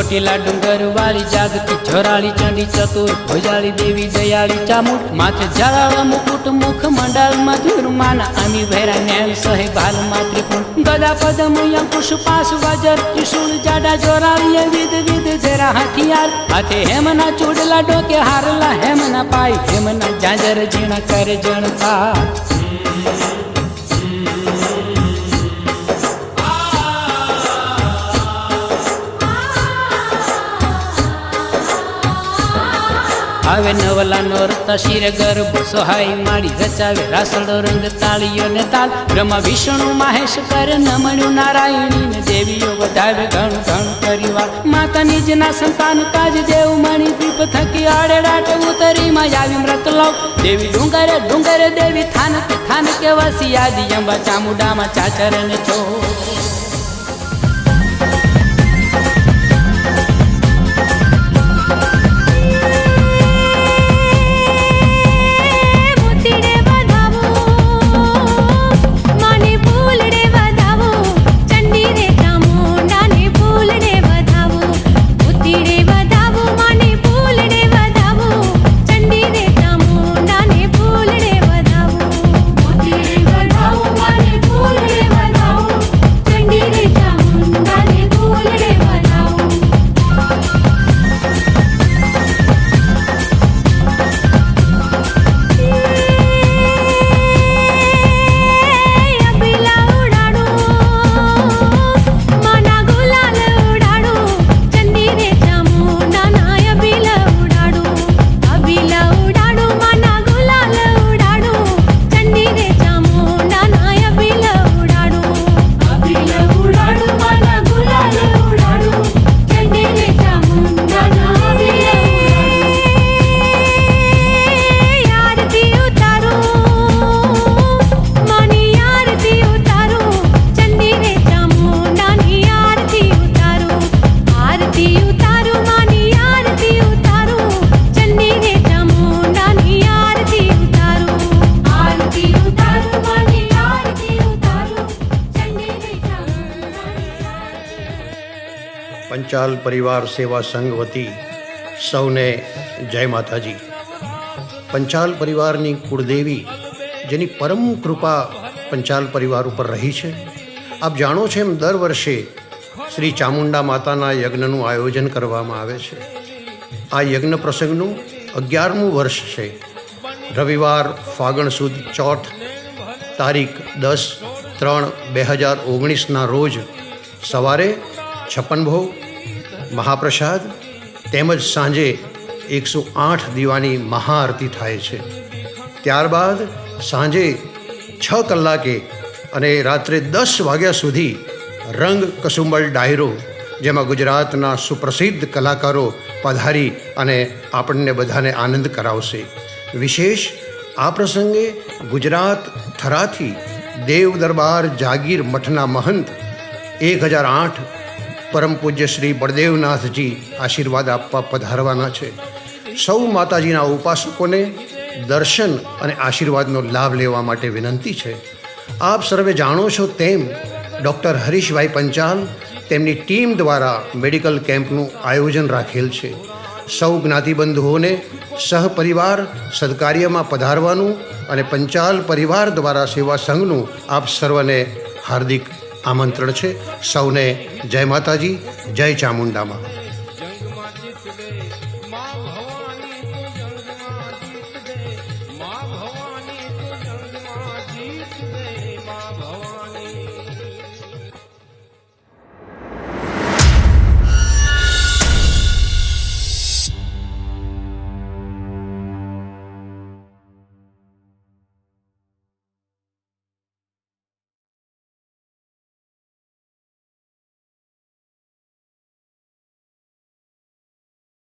ચોટીલા ડુંગર વાળી જાગતી જોરાળી ચંડી ચતુર ભોજાળી દેવી દયાળી ચામુંડ માથે ઝાલાળા મુકુટ મુખ મંડાલ મધુર માના અમી ભૈરા નેલ સહે ભાલ માતૃકુંડ ગદા પદમ અંકુશ પાસ વજર ત્રિશુળ જાડા જોરાળી વિદ વિદ જરા હથિયાર હાથે હેમના ચૂડલા ડોકે હારલા હેમના પાય હેમના જાજર ઝીણા કર જણતા આવે નવલા નોરતા શિરે ગર્ભ સોહાઈ માડી રચાવે રાસડો રંગ તાળીઓ ને તાલ બ્રહ્મા વિષ્ણુ મહેશ કરે નમણ્યું નારાયણી ને દેવીઓ વધાવે ઘણું ઘણું પરિવાર માતા નિજના સંતાન કાજ દેવ મણી દીપ થકી આડેડાટ ઉતરી માં આવી મૃત લોક દેવી ડુંગરે ડુંગરે દેવી થાન કે વસી આદિ અંબા ચામુડામાં ચાચર ને છો પંચાલ પરિવાર સેવા સંઘ વતી સૌને જય માતાજી. પંચાલ પરિવારની કુળદેવી જેની પરમ કૃપા પંચાલ પરિવાર ઉપર રહી છે. આપ જાણો છો એમ દર વર્ષે શ્રી ચામુંડા માતાના યજ્ઞનું આયોજન કરવામાં આવે છે. આ યજ્ઞ પ્રસંગનું 11મું વર્ષ છે. રવિવાર ફાગણ સુદ ચોથ તારીખ 10/3/2019ના રોજ સવારે 56 ભોગ મહાપ્રસાદ તેમજ સાંજે 108 દીવાની મહાઆરતી થાય છે. ત્યારબાદ સાંજે 6 કલાકે અને રાત્રે 10 વાગ્યા સુધી રંગ કસુંબલ ડાયરો જેમાં ગુજરાતના સુપ્રસિદ્ધ કલાકારો પધારી અને આપણને બધાને આનંદ કરાવશે. વિશેષ આ પ્રસંગે ગુજરાત થરાથી દેવ દરબાર જાગીર મઠના મહંત 1008 પરમ પૂજ્ય શ્રી બળદેવનાથજી આશીર્વાદ આપવા પધારવાના છે. સૌ માતાજીના ઉપાસકોને દર્શન અને આશીર્વાદનો લાભ લેવા માટે વિનંતી છે. આપ સર્વે જાણો છો તેમ ડૉક્ટર હરીશભાઈ પંચાલ તેમની ટીમ દ્વારા મેડિકલ કેમ્પનું આયોજન રાખેલ છે. સૌ જ્ઞાતિબંધુઓને સહપરિવાર સદકાર્યમાં પધારવાનું અને પંચાલ પરિવાર દ્વારા સેવા સંઘનું આપ સર્વને હાર્દિક આમંત્રણ છે. સૌને જય માતાજી, જય ચામુંડામાં.